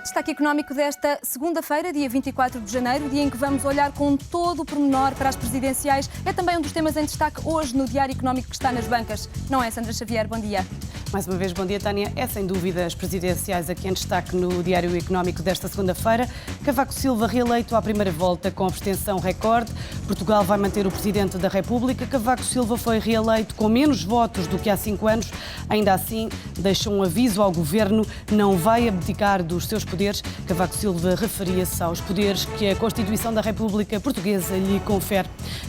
Destaque económico desta segunda-feira, dia 24 de janeiro, dia em que vamos olhar com todo o pormenor para as presidenciais. É também um dos temas em destaque hoje no Diário Económico que está nas bancas. Não é, Sandra Xavier? Bom dia. Mais uma vez, bom dia, Tânia. É sem dúvida as presidenciais aqui em destaque no Diário Económico desta segunda-feira. Cavaco Silva reeleito à primeira volta com abstenção recorde. Portugal vai manter o Presidente da República. Cavaco Silva foi reeleito com menos votos do que há 5 anos. Ainda assim, deixa um aviso ao Governo, não vai abdicar dos seus poderes. Cavaco Silva referia-se aos poderes que a Constituição da República Portuguesa lhe confere.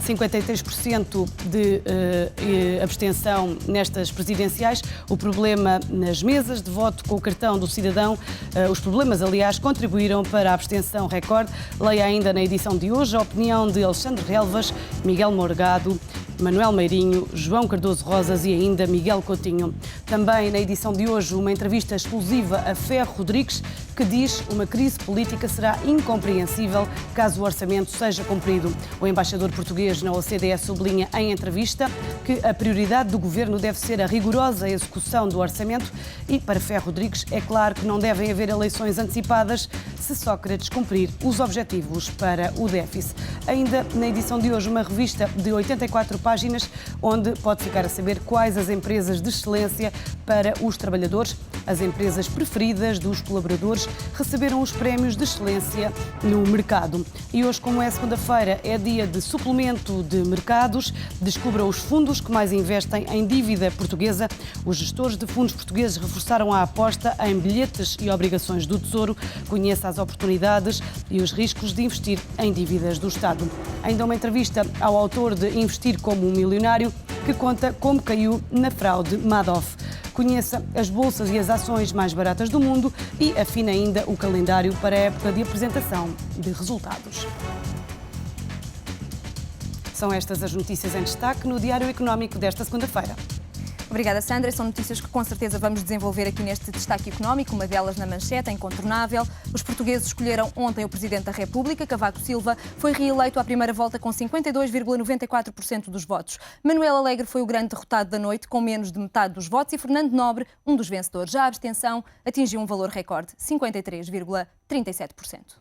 53% de abstenção nestas presidenciais. O problema nas mesas de voto com o cartão do cidadão, os problemas, aliás, contribuíram para a abstenção recorde. Leia ainda na edição de hoje a opinião de Alexandre Relvas, Miguel Morgado, Manuel Meirinho, João Cardoso Rosas e ainda Miguel Coutinho. Também na edição de hoje uma entrevista exclusiva a Ferro Rodrigues, que diz uma crise política será incompreensível caso o orçamento seja cumprido. O embaixador português na OCDE sublinha em entrevista que a prioridade do governo deve ser a rigorosa execução do orçamento e, para Ferro Rodrigues, é claro que não devem haver eleições antecipadas se Sócrates cumprir os objetivos para o déficit. Ainda na edição de hoje uma revista de 84 páginas, onde pode ficar a saber quais as empresas de excelência para os trabalhadores, as empresas preferidas dos colaboradores, receberam os prémios de excelência no mercado. E hoje, como é segunda-feira, é dia de suplemento de mercados. Descubra os fundos que mais investem em dívida portuguesa. Os gestores de fundos portugueses reforçaram a aposta em bilhetes e obrigações do Tesouro. Conheça as oportunidades e os riscos de investir em dívidas do Estado. Ainda uma entrevista ao autor de Investir como um Milionário, que conta como caiu na fraude Madoff. Conheça as bolsas e as ações mais baratas do mundo e afine ainda o calendário para a época de apresentação de resultados. São estas as notícias em destaque no Diário Económico desta segunda-feira. Obrigada, Sandra. São notícias que com certeza vamos desenvolver aqui neste destaque económico, uma delas na manchete, é incontornável. Os portugueses escolheram ontem o Presidente da República. Cavaco Silva foi reeleito à primeira volta com 52,94% dos votos. Manuel Alegre foi o grande derrotado da noite, com menos de metade dos votos, e Fernando Nobre, um dos vencedores. Já a abstenção atingiu um valor recorde, 53,37%.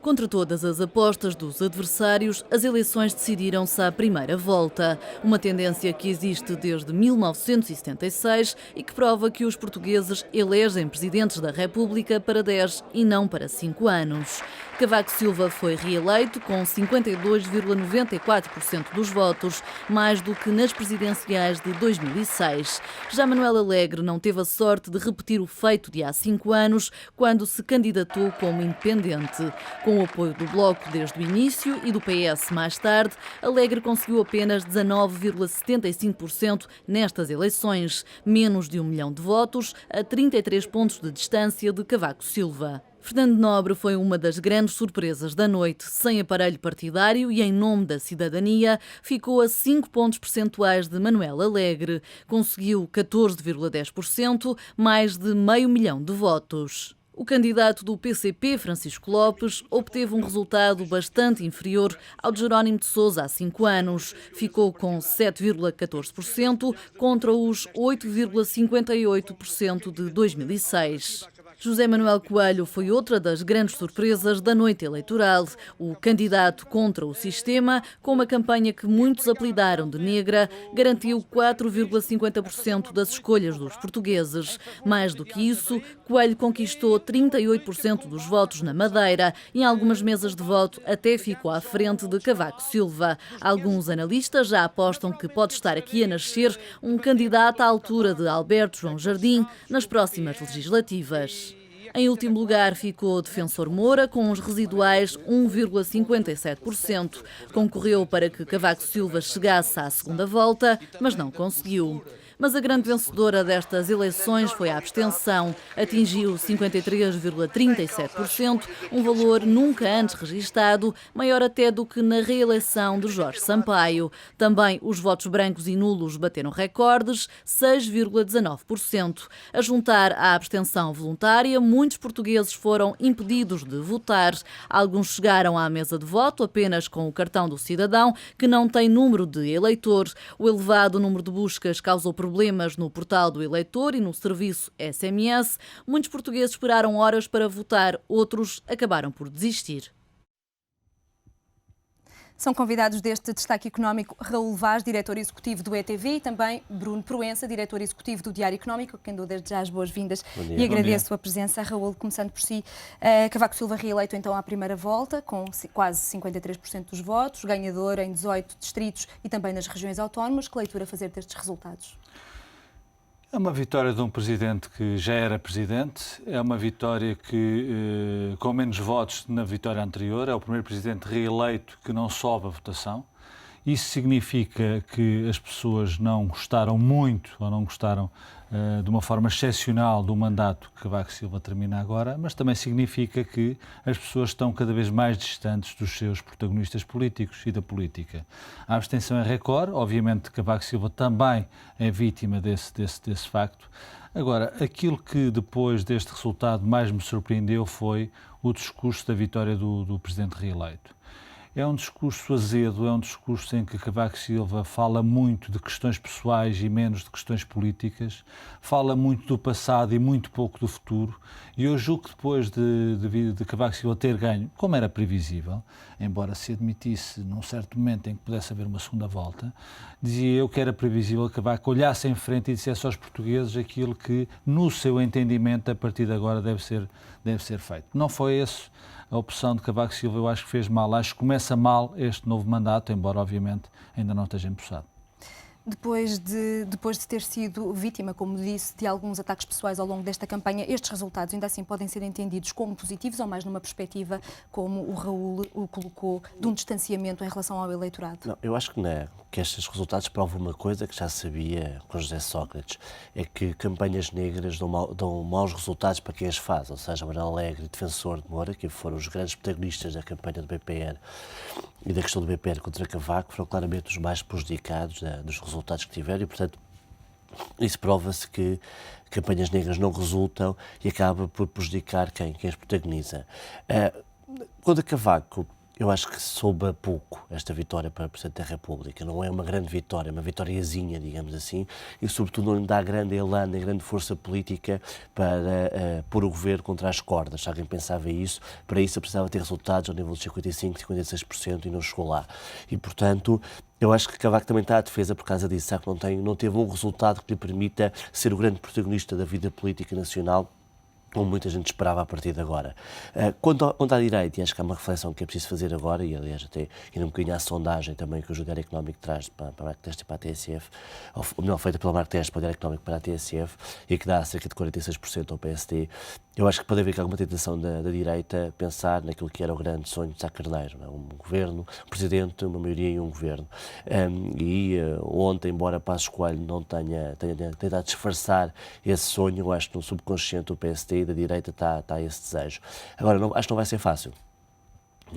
Contra todas as apostas dos adversários, as eleições decidiram-se à primeira volta. Uma tendência que existe desde 1976 e que prova que os portugueses elegem presidentes da República para 10 e não para 5 anos. Cavaco Silva foi reeleito com 52,94% dos votos, mais do que nas presidenciais de 2006. Já Manuel Alegre não teve a sorte de repetir o feito de há 5 anos, quando se candidatou como independente. Com o apoio do Bloco desde o início e do PS mais tarde, Alegre conseguiu apenas 19,75% nestas eleições, menos de 1 milhão de votos, a 33 pontos de distância de Cavaco Silva. Fernando Nobre foi uma das grandes surpresas da noite. Sem aparelho partidário e em nome da cidadania, ficou a 5 pontos percentuais de Manuel Alegre. Conseguiu 14,10%, mais de meio milhão de votos. O candidato do PCP, Francisco Lopes, obteve um resultado bastante inferior ao de Jerónimo de Sousa há 5 anos. Ficou com 7,14% contra os 8,58% de 2006. José Manuel Coelho foi outra das grandes surpresas da noite eleitoral. O candidato contra o sistema, com uma campanha que muitos apelidaram de negra, garantiu 4,50% das escolhas dos portugueses. Mais do que isso, Coelho conquistou 38% dos votos na Madeira e em algumas mesas de voto até ficou à frente de Cavaco Silva. Alguns analistas já apostam que pode estar aqui a nascer um candidato à altura de Alberto João Jardim nas próximas legislativas. Em último lugar ficou o Defensor Moura, com os residuais 1,57%. Concorreu para que Cavaco Silva chegasse à segunda volta, mas não conseguiu. Mas a grande vencedora destas eleições foi a abstenção. Atingiu 53,37%, um valor nunca antes registado, maior até do que na reeleição de Jorge Sampaio. Também os votos brancos e nulos bateram recordes, 6,19%. A juntar à abstenção voluntária, muitos portugueses foram impedidos de votar. Alguns chegaram à mesa de voto apenas com o cartão do cidadão, que não tem número de eleitor. O elevado número de buscas causou problemas problemas no portal do eleitor e no serviço SMS. Muitos portugueses esperaram horas para votar, outros acabaram por desistir. São convidados deste destaque económico Raul Vaz, diretor executivo do ETV, e também Bruno Proença, diretor executivo do Diário Económico, a quem dou desde já as boas-vindas e agradeço a presença. Raul, começando por si, Cavaco Silva reeleito então à primeira volta, com quase 53% dos votos, ganhador em 18 distritos e também nas regiões autónomas. Que leitura fazer destes resultados? É uma vitória de um presidente que já era presidente, é uma vitória que, com menos votos na vitória anterior, é o primeiro presidente reeleito que não sobe a votação. Isso significa que as pessoas não gostaram muito, ou não gostaram de uma forma excepcional do mandato que Cavaco Silva termina agora, mas também significa que as pessoas estão cada vez mais distantes dos seus protagonistas políticos e da política. A abstenção é recorde, obviamente Cavaco Silva também é vítima desse facto. Agora, aquilo que depois deste resultado mais me surpreendeu foi o discurso da vitória do presidente reeleito. É um discurso azedo, é um discurso em que Cavaco Silva fala muito de questões pessoais e menos de questões políticas, fala muito do passado e muito pouco do futuro, e eu julgo que depois de Cavaco Silva ter ganho, como era previsível, embora se admitisse num certo momento em que pudesse haver uma segunda volta, dizia eu que era previsível que Cavaco olhasse em frente e dissesse aos portugueses aquilo que, no seu entendimento, a partir de agora deve ser feito. Não foi esse a opção de Cavaco Silva, eu acho que fez mal. Acho que começa mal este novo mandato, embora obviamente ainda não esteja empossado. Depois de ter sido vítima, como disse, de alguns ataques pessoais ao longo desta campanha, estes resultados ainda assim podem ser entendidos como positivos ou mais numa perspectiva, como o Raul o colocou, de um distanciamento em relação ao eleitorado? Não, eu acho que não, que estes resultados provam uma coisa que já sabia com José Sócrates, é que campanhas negras dão maus resultados para quem as faz, ou seja, Manuel Alegre e Defensor de Moura, que foram os grandes protagonistas da campanha do BPN e da questão do BPN contra Cavaco, foram claramente os mais prejudicados dos resultados que tiveram e, portanto, isso prova-se que campanhas negras não resultam e acaba por prejudicar quem as protagoniza. Quando a Cavaco, eu acho que soube a pouco esta vitória para o Presidente da República. Não é uma grande vitória, é uma vitóriazinha, digamos assim, e sobretudo não lhe dá grande elan, nem grande força política para pôr o governo contra as cordas. Se alguém pensava isso, para isso precisava ter resultados ao nível de 55%, 56% e não chegou lá. E, portanto, eu acho que Cavaco também está à defesa por causa disso, sabe? Não teve um resultado que lhe permita ser o grande protagonista da vida política nacional, como muita gente esperava a partir de agora. Quanto à direita, e acho que há uma reflexão que é preciso fazer agora, e aliás até ir um bocadinho à sondagem também que o Diário Económico traz para a Marco Teste e para a TSF, ou melhor, feita pela Marco Teste para o Diário Económico para a TSF, e que dá cerca de 46% ao PSD. Eu acho que pode haver alguma tentação da direita pensar naquilo que era o grande sonho de Sá Carneiro, não é? Um governo, um presidente, uma maioria e um governo. Ontem, embora Passos Coelho não tenha tentado disfarçar esse sonho, eu acho que no subconsciente do PSD e da direita está esse desejo. Agora, acho que não vai ser fácil.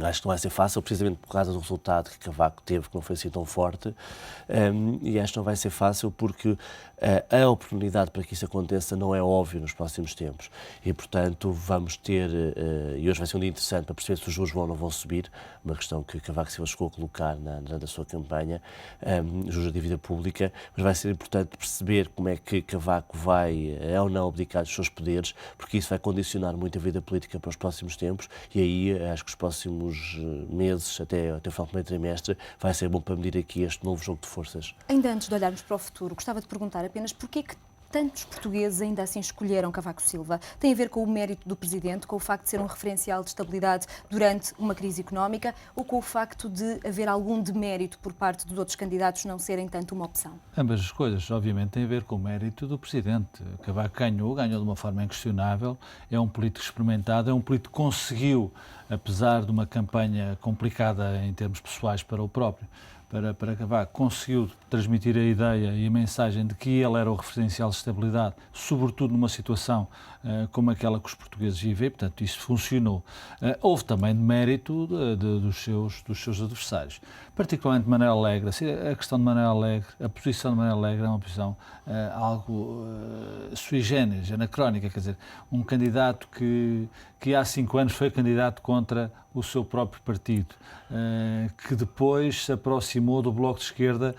Acho que não vai ser fácil, precisamente por causa do resultado que Cavaco teve, que não foi assim tão forte, e acho que não vai ser fácil porque a oportunidade para que isso aconteça não é óbvio nos próximos tempos. E, portanto, vamos ter, e hoje vai ser um dia interessante para perceber se os juros vão ou não vão subir, uma questão que Cavaco Silva chegou a colocar durante a sua campanha, juros da dívida pública, mas vai ser importante perceber como é que Cavaco vai ou não abdicar dos seus poderes, porque isso vai condicionar muito a vida política para os próximos tempos, e aí acho que os próximos meses, até o final do primeiro trimestre, vai ser bom para medir aqui este novo jogo de forças. Ainda antes de olharmos para o futuro, gostava de perguntar apenas porquê que tantos portugueses ainda assim escolheram Cavaco Silva? Tem a ver com o mérito do Presidente, com o facto de ser um referencial de estabilidade durante uma crise económica, ou com o facto de haver algum demérito por parte dos outros candidatos não serem tanto uma opção? Ambas as coisas, obviamente, têm a ver com o mérito do Presidente. Cavaco ganhou de uma forma inquestionável, é um político experimentado, é um político que conseguiu, apesar de uma campanha complicada em termos pessoais para o próprio, para Cavaco, conseguiu transmitir a ideia e a mensagem de que ele era o referencial de estabilidade, sobretudo numa situação como aquela que os portugueses vivem, portanto isso funcionou. Houve também mérito dos seus adversários, particularmente Manuel Alegre. A questão de Manuel Alegre, a posição de Manuel Alegre é uma posição algo sui generis, anacrónica, quer dizer, um candidato que há 5 anos foi candidato contra o seu próprio partido, que depois se aproximou do Bloco de Esquerda,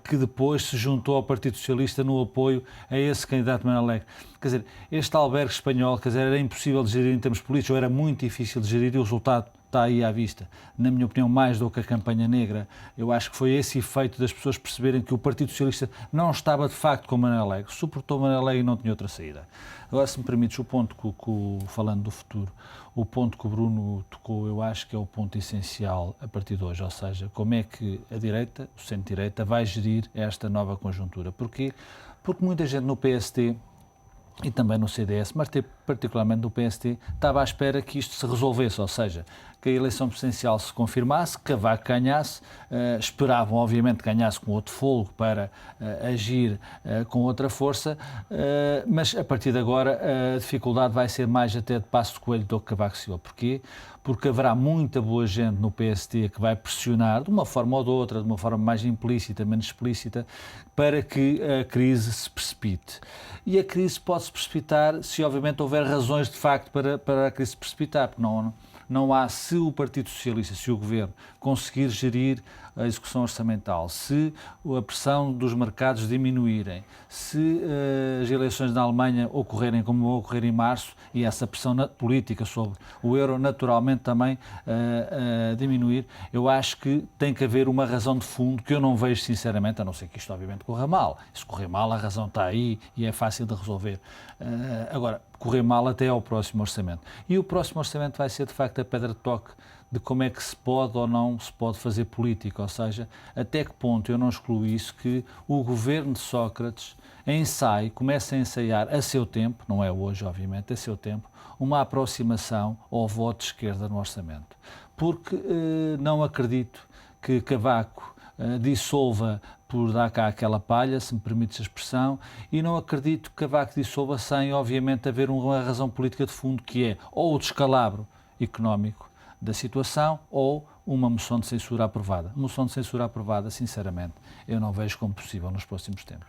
que depois se juntou ao Partido Socialista no apoio a esse candidato Manuel Alegre. Quer dizer, este albergue espanhol, quer dizer, era impossível de gerir em termos políticos, ou era muito difícil de gerir, e o resultado está aí à vista. Na minha opinião, mais do que a campanha negra, eu acho que foi esse efeito das pessoas perceberem que o Partido Socialista não estava de facto com Manuel Alegre, suportou Manuel Alegre e não tinha outra saída. Agora, se me permites, o ponto falando do futuro, o ponto que o Bruno tocou, eu acho que é o ponto essencial a partir de hoje, ou seja, como é que a direita, o centro-direita, vai gerir esta nova conjuntura. Porquê? Porque muita gente no PSD e também no CDS, mas particularmente no PSD, estava à espera que isto se resolvesse, ou seja, que a eleição presidencial se confirmasse, que Cavaco ganhasse, esperavam obviamente que ganhasse com outro fôlego para agir com outra força, mas a partir de agora a dificuldade vai ser mais até de Passos Coelho do que Cavaco Silva. Porquê? Porque haverá muita boa gente no PSD que vai pressionar, de uma forma ou de outra, de uma forma mais implícita, menos explícita, para que a crise se precipite. E a crise pode se precipitar se obviamente houver razões de facto para a crise se precipitar, porque não há, se o Partido Socialista, se o Governo conseguir gerir a execução orçamental, se a pressão dos mercados diminuírem, se as eleições na Alemanha ocorrerem como vão ocorrer em março e essa pressão política sobre o euro naturalmente também diminuir, eu acho que tem que haver uma razão de fundo que eu não vejo sinceramente, a não ser que isto obviamente corra mal. Se correr mal, a razão está aí e é fácil de resolver. Agora, correr mal até ao próximo orçamento. E o próximo orçamento vai ser de facto a pedra de toque de como é que se pode ou não se pode fazer política, ou seja, até que ponto eu não excluo isso, que o governo de Sócrates comece a ensaiar a seu tempo, não é hoje obviamente, a seu tempo, uma aproximação ao voto de esquerda no orçamento. Porque não acredito que Cavaco dissolva por dar cá aquela palha, se me permites a expressão, e não acredito que Cavaco dissolva sem, obviamente, haver uma razão política de fundo, que é ou o descalabro económico da situação ou uma moção de censura aprovada. Moção de censura aprovada, sinceramente, eu não vejo como possível nos próximos tempos.